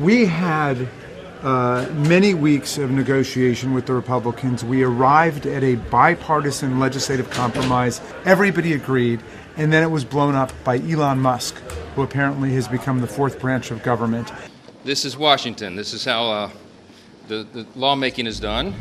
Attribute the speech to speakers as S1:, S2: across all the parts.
S1: We had many weeks of negotiation with the Republicans. We arrived at a bipartisan legislative compromise. Everybody agreed, and then it was blown up by Elon Musk, who apparently has become the fourth branch of government.
S2: This is Washington. This is how the lawmaking is done.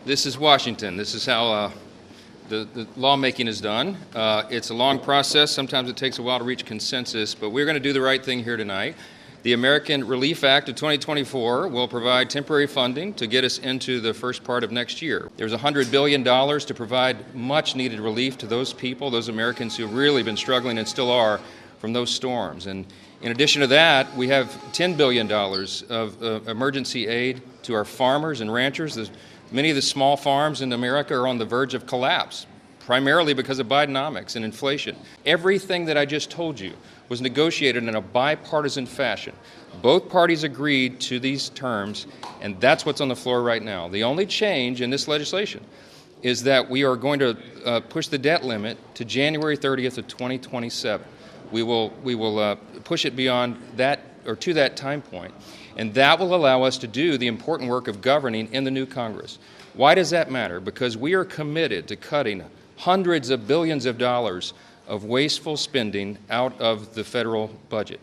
S2: This is Washington. This is how the lawmaking is done. It's a long process. Sometimes it takes a while to reach consensus, but we're going to do the right thing here tonight. The American Relief Act of 2024 will provide temporary funding to get us into the first part of next year. There's $100 billion to provide much-needed relief to those people, those Americans who have really been struggling and still are from those storms. And in addition to that, we have $10 billion of emergency aid to our farmers and ranchers. Many of the small farms in America are on the verge of collapse, primarily because of Bidenomics and inflation. Everything that I just told you was negotiated in a bipartisan fashion. Both parties agreed to these terms, and that's what's on the floor right now. The only change in this legislation is that we are going to push the debt limit to January 30th of 2027. We will push it beyond that, or to that time point. And that will allow us to do the important work of governing in the new Congress. Why does that matter? Because we are committed to cutting hundreds of billions of dollars of wasteful spending out of the federal budget.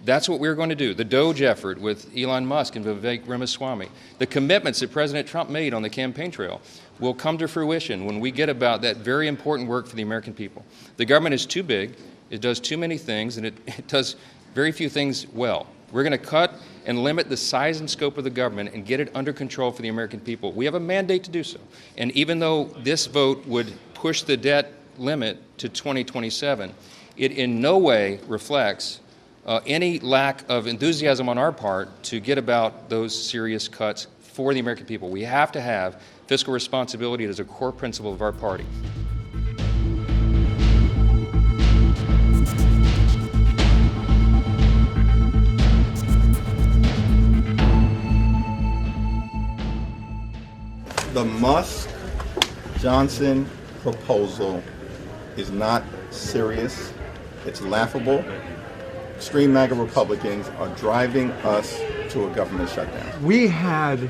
S2: That's what we're going to do. The DOGE effort with Elon Musk and Vivek Ramaswamy, the commitments that President Trump made on the campaign trail will come to fruition when we get about that very important work for the American people. The government is too big, it does too many things, and it does very few things well. We're going to cut and limit the size and scope of the government and get it under control for the American people. We have a mandate to do so. And even though this vote would push the debt limit to 2027, it in no way reflects any lack of enthusiasm on our part to get about those serious cuts for the American people. We have to have fiscal responsibility as a core principle of our party.
S3: The Musk Johnson proposal is not serious. It's laughable. Extreme MAGA Republicans are driving us to a government shutdown.
S1: We had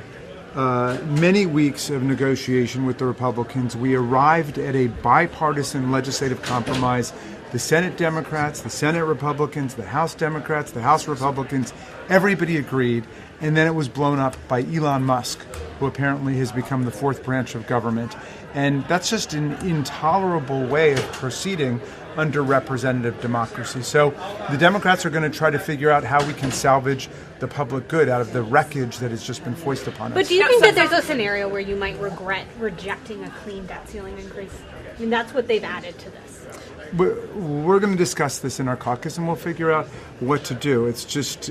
S1: many weeks of negotiation with the Republicans. We arrived at a bipartisan legislative compromise. The Senate Democrats, the Senate Republicans, the House Democrats, the House Republicans, everybody agreed. And then it was blown up by Elon Musk, who apparently has become the fourth branch of government. And that's just an intolerable way of proceeding under representative democracy. So the Democrats are going to try to figure out how we can salvage the public good out of the wreckage that has just been foisted upon us.
S4: But do you think that there's a scenario where you might regret rejecting a clean debt ceiling increase? I mean, that's what they've added to this.
S1: We're going to discuss this in our caucus, and we'll figure out what to do. It's just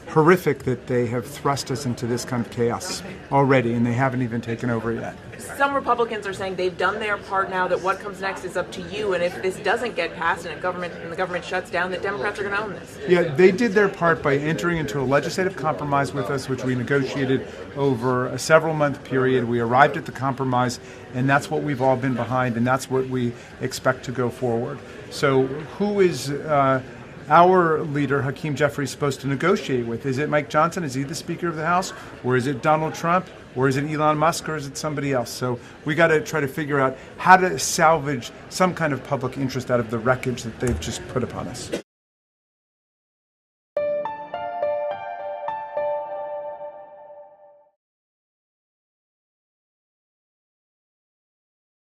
S1: horrific that they have thrust us into this kind of chaos already, and they haven't even taken over yet.
S5: Some Republicans are saying they've done their part now, that what comes next is up to you, and if this doesn't get passed and the government shuts down, that Democrats are going to own this.
S1: Yeah, they did their part by entering into a legislative compromise with us, which we negotiated over a several-month period. We arrived at the compromise, and that's what we've all been behind, and that's what we expect to go forward. So who is our leader, Hakeem Jeffries, supposed to negotiate with? Is it Mike Johnson? Is he the Speaker of the House? Or is it Donald Trump? Or is it Elon Musk? Or is it somebody else? So we got to try to figure out how to salvage some kind of public interest out of the wreckage that they've just put upon us.